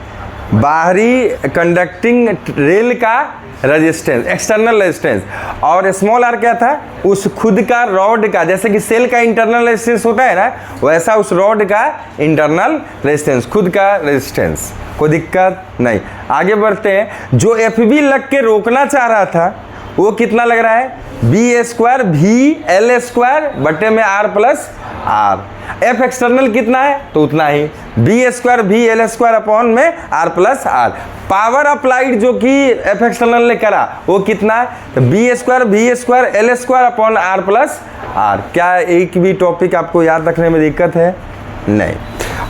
बाहरी कंडक्टिंग रेल का रेजिस्टेंस, एक्सटर्नल रेजिस्टेंस, और स्मॉल r क्या था? उस खुद का रॉड का, जैसे कि सेल का इंटरनल रेजिस्टेंस होता है ना, वैसा उस रॉड का इंटरनल रेजिस्टेंस, खुद का रेजिस्टेंस, कोई दिक्कत नहीं। आगे बढ़ते हैं, जो FB लग के रोकना चाह रहा था वो कितना लग रहा है? B स्क्वायर VL स्क्वायर बटे में R plus R। F external कितना है? तो उतना ही, B square VL square upon में R plus R। Power applied जो कि F एक्सटर्नल ने करा वो कितना है? तो B square V square L square upon R plus R। क्या एक भी टॉपिक आपको याद रखने में दिक्कत है? नहीं।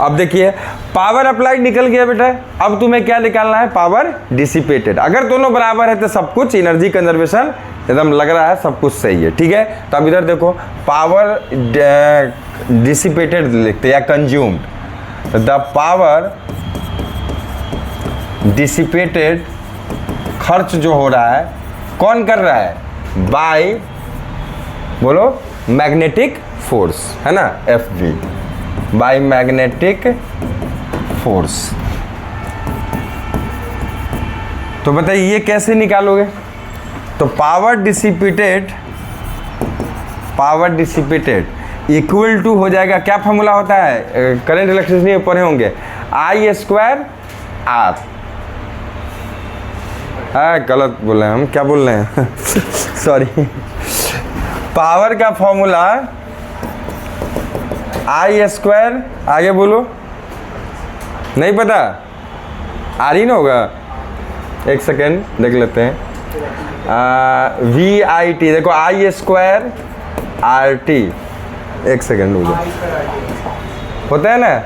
अब देखिए, पावर अप्लाइड निकल गया बेटा, अब तुम्हें क्या निकालना है? Power dissipated. अगर दोनों बराबर है तो सब कुछ एनर्जी कंजर्वेशन एकदम लग रहा है, सब कुछ सही है, ठीक है। तो अब इधर देखो, पावर डिसिपेटेड लिखते हैं या कंज्यूम्ड। द पावर डिसिपेटेड, खर्च जो हो रहा है कौन कर रहा है? बाय, बोलो, मैग्नेटिक फोर्स, है ना, FV, बाय मैग्नेटिक फोर्स। तो बताइए ये कैसे निकालोगे? तो पावर डिसिपेटेड इक्वल टू हो जाएगा, क्या फॉर्मूला होता है? करंट इलेक्ट्रिसिटी में पढ़े होंगे, I स्क्वायर R। गलत बोल रहे हैं हम, क्या बोल रहे हैं? सॉरी। पावर का फॉर्मूला I स्क्वायर, आगे बोलो, नहीं पता? R ही ना होगा, एक सेकेंड देख लेते हैं। VIT, देखो I स्क्वायर RT, एक सेकेंड रुको, होता है ना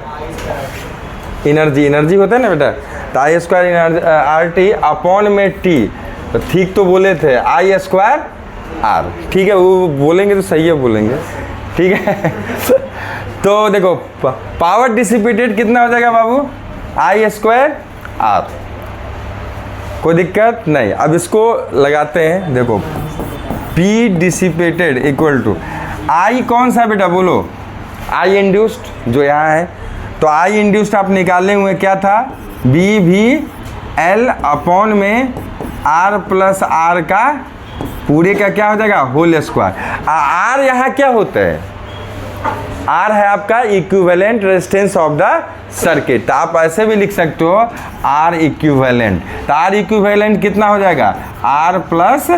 एनर्जी होता है ना बेटा, तो I स्क्वायर RT अपॉन में T, तो ठीक तो बोले थे, I स्क्वायर R, ठीक है, वो बोलेंगे तो सही है बोलेंगे, ठीक है। तो देखो पावर डिसिपेटेड कितना हो जाएगा बाबू? I स्क्वायर R, कोई दिक्कत नहीं। अब इसको लगाते हैं, देखो P dissipated equal to I कौन सा बेटा बोलो? I इंड्यूस्ड जो यहाँ है, तो I इंड्यूस्ड आप निकाले हुए क्या था? BVL अपॉन में R प्लस R का पूरे का क्या हो जाएगा? Whole square. R यहाँ क्या होता है? R है आपका equivalent resistance of the circuit, तो आप ऐसे भी लिख सकते हो R इक्विवेलेंट। तो R इक्विवेलेंट कितना हो जाएगा? R प्लस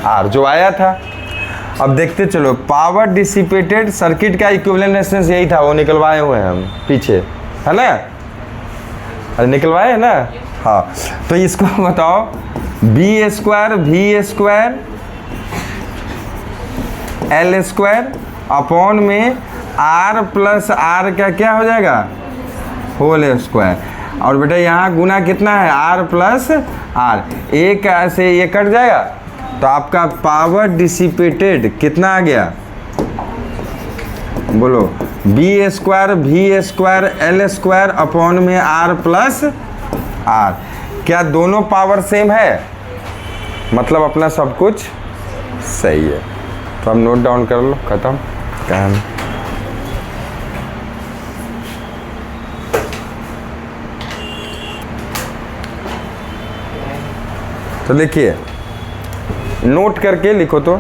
R जो आया था। अब देखते चलो, पावर डिसिपेटेड सर्किट का इक्विवेलेंट रेजिस्टेंस यही था, वो निकलवाए हुए हैं हम पीछे, है ना? अरे निकलवाए है ना? हाँ, तो इसको बताओ, B square V square L square upon में R प्लस R का क्या हो जाएगा? Whole square. और बेटा यहाँ गुना कितना है? R प्लस R, एक ऐसे ये कट जाएगा, तो आपका पावर डिसिपेटेड कितना आ गया? बोलो, B square V square L square upon में R प्लस आर। क्या दोनों पावर सेम है? मतलब अपना सब कुछ सही है। तो अब नोट डाउन कर लो, खत्म काम। तो लिखिए, नोट करके लिखो। तो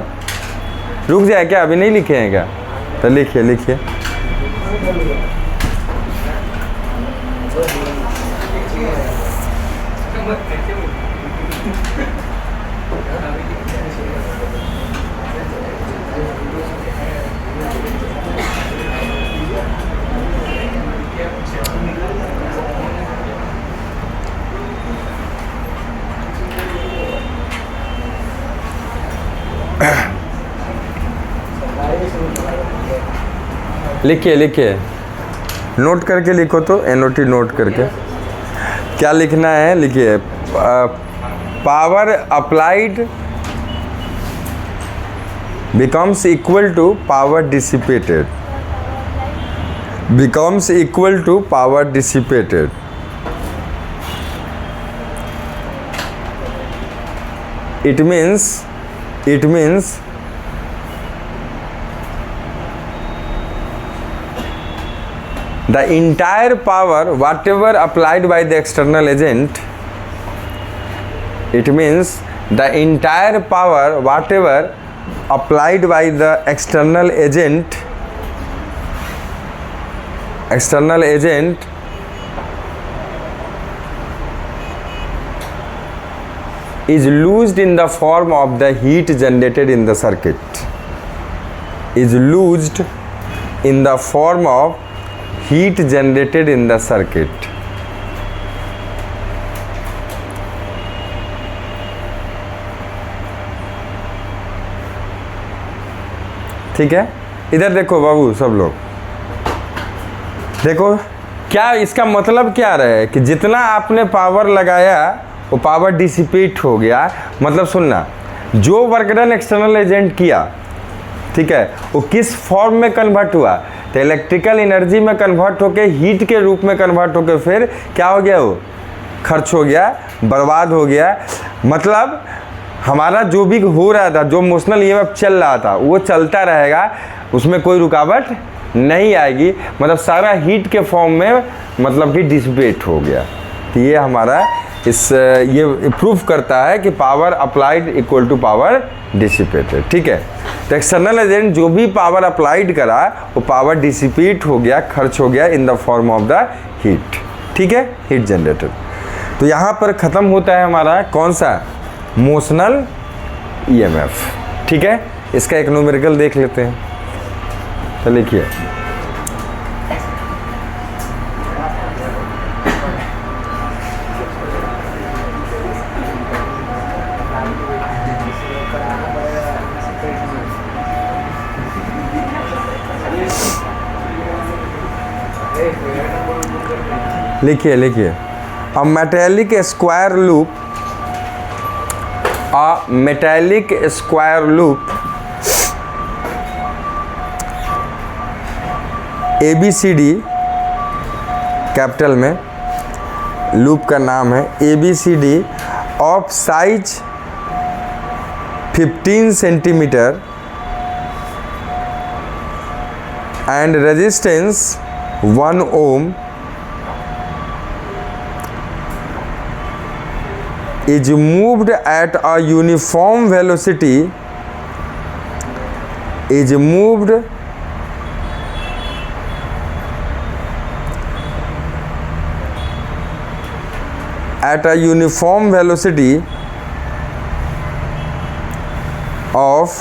रुक जाए क्या? अभी नहीं लिखे हैं क्या? तो लिखिए लिखिए। लिखिए लिखिए, नोट करके लिखो। तो एनओटी नोट करके क्या लिखना है? लिखिए, power applied becomes equal to power dissipated, becomes equal to power dissipated. It means the entire power whatever applied by the external agent, it means the entire power whatever applied by the external agent is loosed in the form of the heat generated in the circuit, is loosed in the form of heat generated in the circuit. ठीक है? इधर देखो बाबू, सब लोग देखो, क्या इसका मतलब क्या रहा है कि जितना आपने पावर लगाया वो पावर डिसिपेट हो गया। मतलब सुनना, जो वर्क डन एक्सटर्नल एजेंट किया, ठीक है, वो किस फॉर्म में कन्वर्ट हुआ? तो इलेक्ट्रिकल एनर्जी में कन्वर्ट होके हीट के रूप में कन्वर्ट होके फिर क्या हो गया? वो खर्च हो गया, बर्बाद हो गया। मतलब हमारा जो भी हो रहा था, जो मोशनल ईएमएफ चल रहा था, वो चलता रहेगा, उसमें कोई रुकावट नहीं आएगी। मतलब सारा हीट के फॉर्म में मतलब कि डिसिपेट हो गया। तो ये हमारा ये प्रूफ करता है कि power applied equal to power dissipated. ठीक है, तो एक्सटर्नल एजेंट जो भी पावर अप्लाइड करा वो पावर डिसिपेट हो गया, खर्च हो गया in the form of the heat. ठीक है, हीट जनरेटेड। तो यहाँ पर ख़त्म होता है हमारा कौन सा? Motional EMF. ठीक है, इसका एक न्यूमेरिकल देख लेते हैं। तो लिखिए, लिखिए लिखिए, अ metallic square loop, a metallic square loop ABCD, capital में लूप का नाम है ABCD, of size 15 centimetre and resistance 1 ohm is moved at a uniform velocity, is moved at a uniform velocity of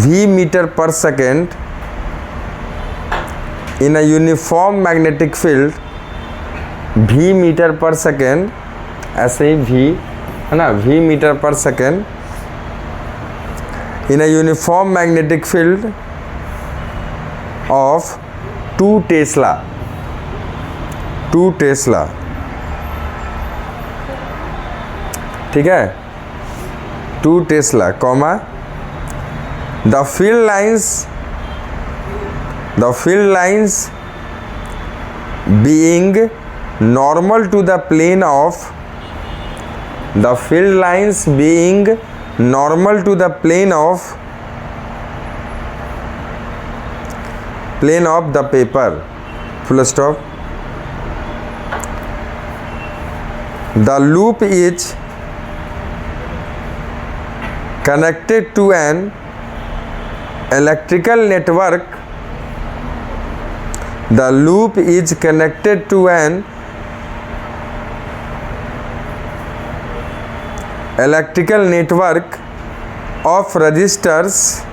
v meter per second in a uniform magnetic field, v metre per second, ऐसे ही v है ना, v metre per second in a uniform magnetic field of 2 tesla, 2 tesla. ठीक है, 2 tesla comma the field lines being normal to the plane of the field lines being normal to the plane of the paper, full stop. The loop is connected to an electrical network. The loop is connected to an electrical network of resistors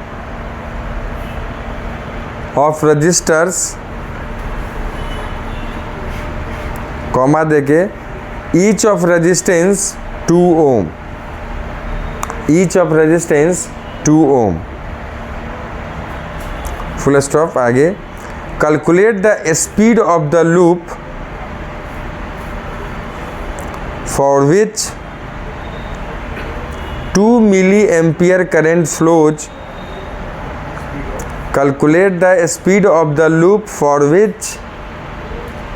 comma देके each of resistance 2 ohm, each of resistance 2 ohm, full stop. आगे calculate the speed of the loop for which 2 milliampere current flows. Calculate the speed of the loop for which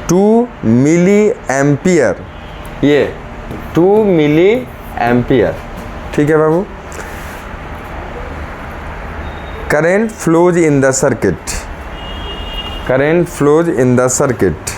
2 milliampere, ये 2 milliampere, ठीक है बाबू, current flows in the circuit, current flows in the circuit.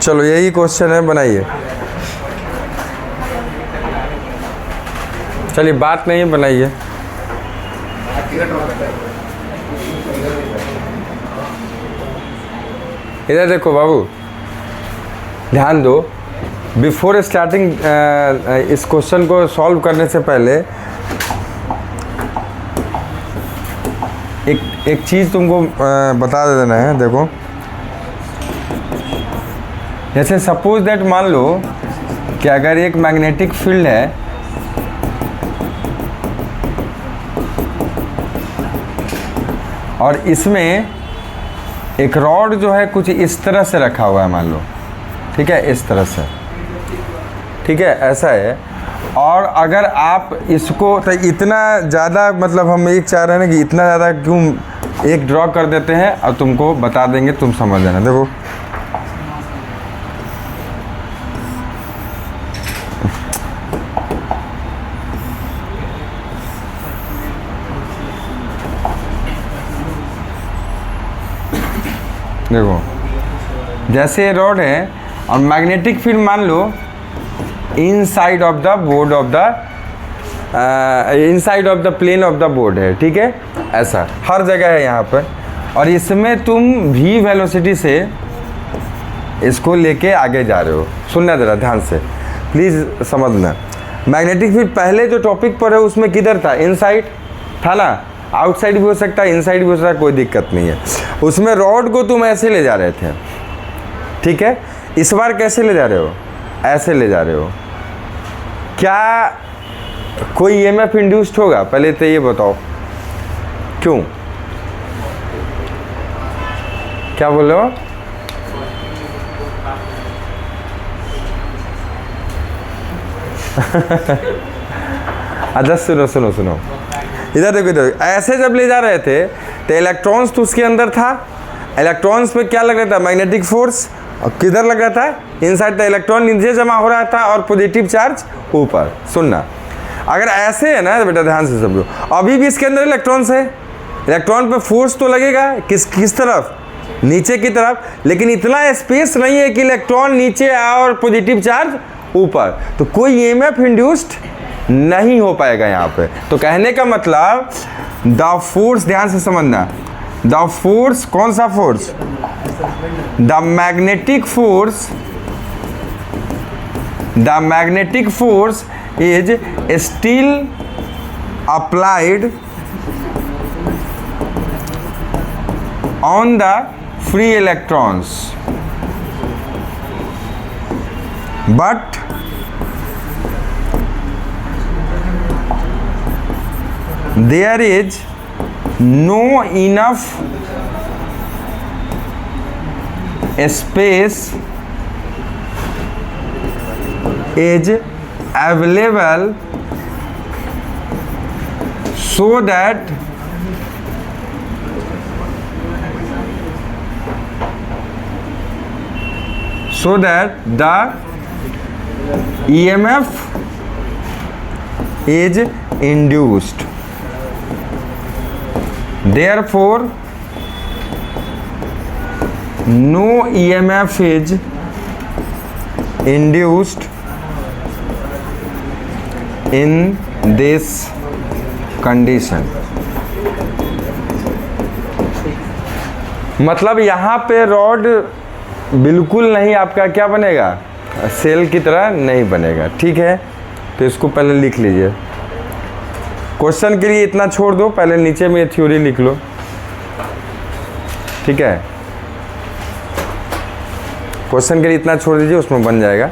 चलो यही question है, बनाइए। चलिए बात नहीं है, बनाइए। इधर देखो बाबू, ध्यान दो। बिफोर स्टार्टिंग इस क्वेश्चन को सॉल्व करने से पहले एक चीज़ तुमको बता देना है। देखो, जैसे सपोज दैट मान लो कि अगर एक मैग्नेटिक फील्ड है और इसमें एक रॉड जो है कुछ इस तरह से रखा हुआ है, मान लो, ठीक है, इस तरह से, ठीक है, ऐसा है। और अगर आप इसको तो इतना ज़्यादा, मतलब हम एक चाह रहे हैं ना कि इतना ज़्यादा क्यों, एक ड्रॉ कर देते हैं और तुमको बता देंगे, तुम समझ लेना। देखो देखो, जैसे ये रॉड है और मैग्नेटिक फील्ड मान लो inside of the board of the inside of the plane of the board है, ठीक है, ऐसा हर जगह है यहाँ पर। और इसमें तुम v वेलोसिटी से इसको लेके आगे जा रहे हो। सुनना ज़रा ध्यान से, प्लीज़ समझना। मैग्नेटिक फील्ड पहले जो टॉपिक पर है उसमें किधर था, इनसाइड था ना, आउटसाइड भी हो सकता है, इनसाइड भी हो सकता है, कोई दिक्कत नहीं है। उसमें रॉड को तुम ऐसे ले जा रहे थे, ठीक है। इस बार कैसे ले जा रहे हो, ऐसे ले जा रहे हो। क्या कोई ईएमएफ इंड्यूस्ड होगा, पहले तो ये बताओ, क्यों, क्या बोल रहे हो? अच्छा सुनो सुनो सुनो, इधर देखो, इधर ऐसे जब ले जा रहे थे तो इलेक्ट्रॉन्स तो उसके अंदर था। इलेक्ट्रॉन्स पे क्या लग रहा था, मैग्नेटिक फोर्स। और किधर लग रहा था, इनसाइड। द इलेक्ट्रॉन नीचे जमा हो रहा था और पॉजिटिव चार्ज ऊपर। सुनना, अगर ऐसे है ना बेटा, ध्यान से समझो, अभी भी इसके अंदर इलेक्ट्रॉन्स है, इलेक्ट्रॉन पे फोर्स तो लगेगा किस तरफ, नीचे की तरफ, लेकिन इतना स्पेस नहीं है कि इलेक्ट्रॉन नीचे आए और पॉजिटिव चार्ज ऊपर, तो कोई ईएमएफ इंड्यूस्ड नहीं हो पाएगा यहाँ पे। तो कहने का मतलब द फोर्स, ध्यान से समझना, द फोर्स, कौन सा force, the magnetic force, the magnetic force is still applied on the free electrons, but there is no enough space is available so that the EMF is induced. Therefore, no EMF is induced in this condition. मतलब यहाँ पे rod बिल्कुल नहीं आपका क्या बनेगा, cell की तरह नहीं बनेगा। ठीक है, तो इसको पहले लिख लीजिए। क्वेश्चन के लिए इतना छोड़ दो, पहले नीचे में थ्योरी लिख लो। ठीक है, क्वेश्चन के लिए इतना छोड़ दीजिए, उसमें बन जाएगा।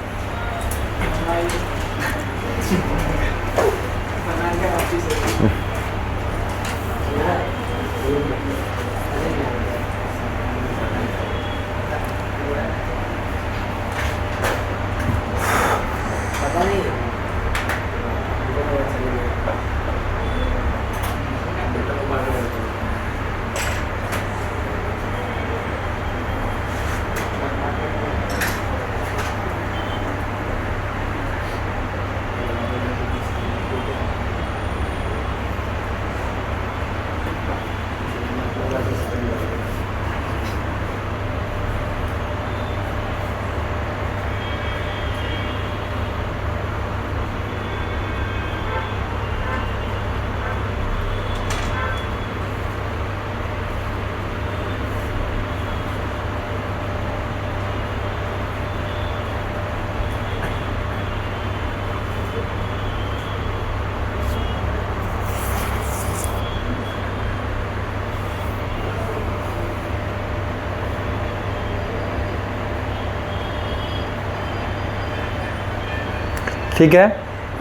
ठीक है,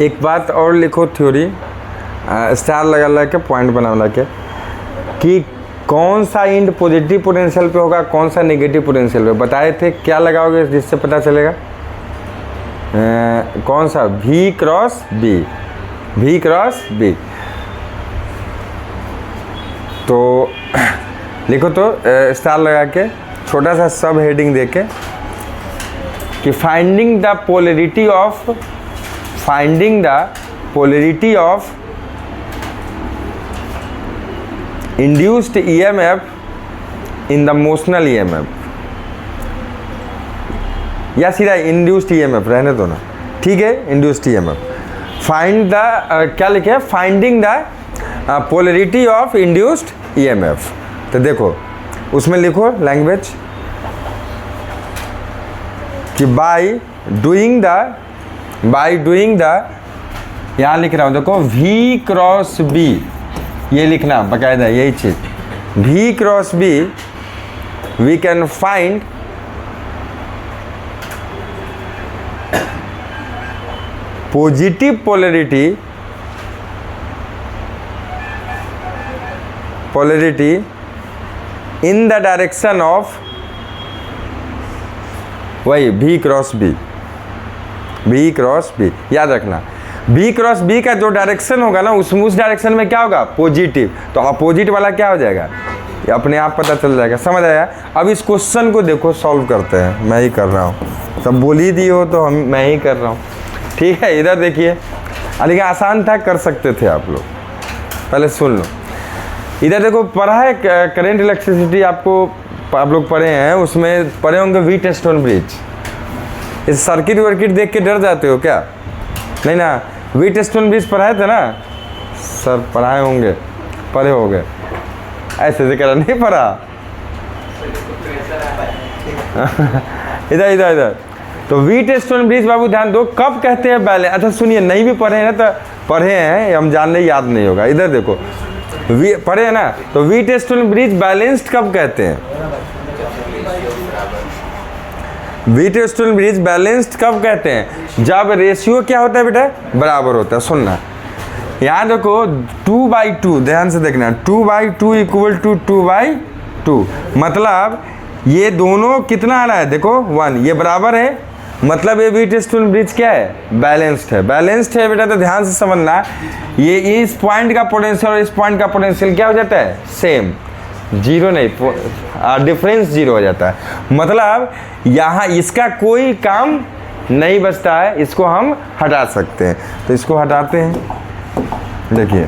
एक बात और लिखो थ्योरी, स्टार लगा लगा के पॉइंट बना बना के, कि कौन सा इंड पॉजिटिव पोटेंशियल पे होगा, कौन सा नेगेटिव पोटेंशियल पे बताए थे। क्या लगाओगे जिससे पता चलेगा, कौन सा, V cross B, V cross B। तो लिखो तो स्टार लगा के, छोटा सा सब हेडिंग दे के, कि finding the polarity of induced EMF in the motional EMF, या सीधा induced EMF रहने दो ना, ठीक है, induced EMF। फाइंड द क्या लिखे, finding the polarity of induced EMF। तो देखो उसमें लिखो लैंग्वेज कि बाय डूइंग द, यहाँ लिख रहा हूँ देखो, V क्रॉस B, ये लिखना बकायदा यही चीज, V cross B we can find positive polarity in the direction of, वही V क्रॉस B, याद रखना। B क्रॉस B का जो डायरेक्शन होगा ना, उस डायरेक्शन में क्या होगा, पॉजिटिव। तो अपोजिट वाला क्या हो जाएगा, ये अपने आप पता चल जाएगा। समझ आया। अब इस क्वेश्चन को देखो, सॉल्व करते हैं, मैं ही कर रहा हूँ, तब बोल ही दिए हो तो मैं ही कर रहा हूँ। ठीक है, इधर देखिए, लेकिन आसान था, कर सकते थे आप लोग। पहले सुन लो, इधर देखो पढ़ा है करंट इलेक्ट्रिसिटी, आपको आप लोग पढ़े हैं, उसमें पढ़े होंगे व्हीटस्टोन ब्रिज। इस सर्किट वर्किट देख के डर जाते हो क्या? नहीं ना, व्हीटस्टोन ब्रिज पढ़ाए थे ना सर? पढ़ाए होंगे, पढ़े होंगे, ऐसे से करा नहीं पढ़ा। इधर इधर इधर तो व्हीटस्टोन ब्रिज बाबू ध्यान दो, कब कहते हैं बैलेंस? अच्छा सुनिए, नहीं भी पढ़े हैं ना तो पढ़े हैं, हम जानने याद नहीं होगा। इधर देखो पढ़े हैं ना, तो व्हीटस्टोन ब्रिज बैलेंस्ड कब कहते हैं? व्हीटस्टोन ब्रिज बैलेंस्ड कब कहते हैं? जब रेशियो क्या होता है बेटा? बराबर होता है। सुनना, यहाँ देखो 2/2, ध्यान से देखना, 2/2 इक्वल टू 2/2, मतलब ये दोनों कितना आ रहा है? देखो 1, ये बराबर है, मतलब ये व्हीटस्टोन ब्रिज क्या है? बैलेंस्ड है। बैलेंस्ड है बेटा तो ध्यान से समझना, ये इस पॉइंट का पोटेंशियल और इस पॉइंट का पोटेंशियल क्या हो जाता है? सेम, जीरो नहीं, डिफरेंस जीरो हो जाता है। मतलब यहाँ इसका कोई काम नहीं बचता है, इसको हम हटा सकते हैं। तो इसको हटाते हैं, देखिए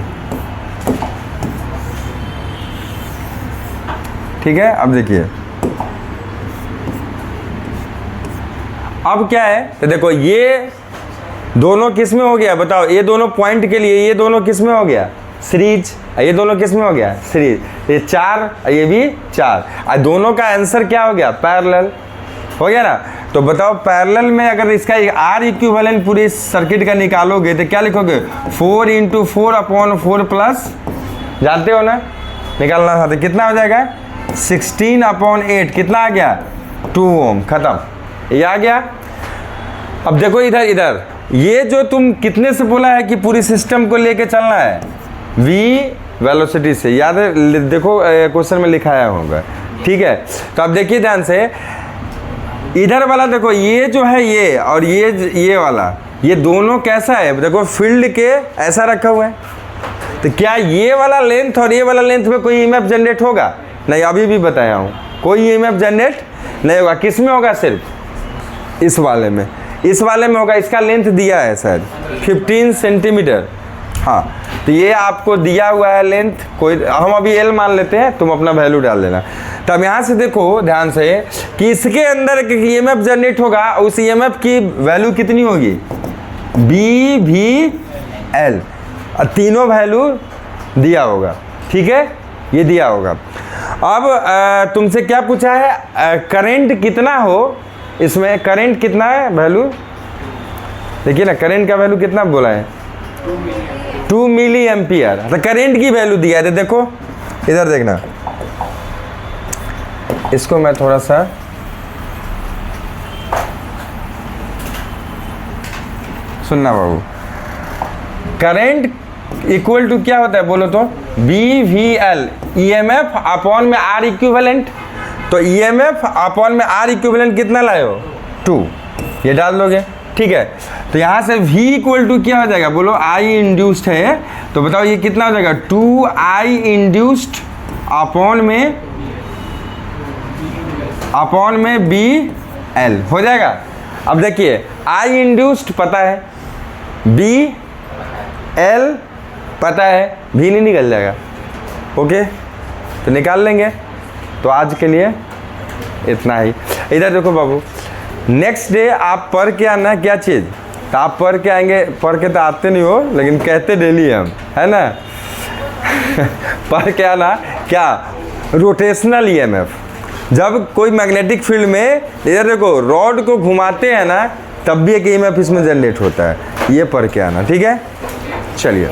ठीक है। अब देखिए अब क्या है, तो देखो ये दोनों किस में हो गया बताओ? ये दोनों पॉइंट के लिए ये दोनों किस में हो गया? सीरीज। ये दोनों किस में हो गया? सीरीज। ये 4, ये भी 4, और दोनों का आंसर क्या हो गया? पैरेलल हो गया ना। तो बताओ पैरेलल में अगर इसका आर इक्विवेलेंट पूरी सर्किट का निकालोगे तो क्या लिखोगे? 4 × 4/4 प्लस, जानते हो ना, निकालना चाहते कितना हो जाएगा? 16/8, कितना आ गया? 2 ओम, खत्म, ये आ गया। अब देखो इधर इधर, ये जो तुम कितने से बोला है कि पूरी सिस्टम को लेके चलना है? v वेलोसिटी से, याद है? देखो क्वेश्चन में लिखाया होगा, ठीक है। तो अब देखिए ध्यान से, इधर वाला देखो, ये जो है ये और ये वाला, ये दोनों कैसा है? देखो फील्ड के ऐसा रखा हुआ है, तो क्या ये वाला लेंथ और ये वाला लेंथ में कोई ईएमएफ जनरेट होगा? नहीं, अभी भी बताया हूँ, कोई ईएमएफ जनरेट नहीं होगा। किस में होगा? सिर्फ इस वाले में, इस वाले में होगा। इसका लेंथ दिया है शायद 15 सेंटीमीटर, हाँ, तो ये आपको दिया हुआ है लेंथ, कोई हम अभी एल मान लेते हैं, तुम अपना वैल्यू डाल देना। तो अब यहाँ से देखो ध्यान से कि इसके अंदर एक ईएमएफ जनरेट होगा, उस ईएमएफ की वैल्यू कितनी होगी? बी वी एल, और तीनों वैल्यू दिया होगा, ठीक है, ये दिया होगा। अब तुमसे क्या पूछा है? करंट कितना हो इसमें, करंट कितना है वैल्यू? देखिए ना, करंट का वैल्यू कितना बोला है? 2 मिली एम्पियर। तो करंट की वैल्यू दिया है, देखो इधर देखना, इसको मैं थोड़ा सा सुनना बाबू। करंट इक्वल टू क्या होता है बोलो तो? B V L, EMF upon में आर इक्विवेलेंट। तो ईएमएफ अपॉन में आर इक्विवेलेंट कितना लाए हो? 2, ये डाल दोगे, ठीक है। तो यहाँ से V इक्वल टू क्या हो जाएगा बोलो? I इंड्यूस्ड है, तो बताओ ये कितना हो जाएगा? 2I इंड्यूस्ड अपॉन में BL हो जाएगा। अब देखिए I इंड्यूस्ड पता है, BL पता है, V नहीं निकल जाएगा, ओके, तो निकाल लेंगे। तो आज के लिए इतना ही। इधर देखो बाबू, नेक्स्ट डे आप पढ़ के आना क्या चीज़, तो आप पढ़ के आएंगे, पढ़ के तो आते नहीं हो लेकिन कहते डेली हम, है ना। पढ़ के आना क्या? Rotational EMF. जब कोई मैग्नेटिक फील्ड में इधर देखो रॉड को घुमाते हैं ना, तब भी एक ईएमएफ इसमें जनरेट होता है, ये पढ़ के आना, ठीक है। चलिए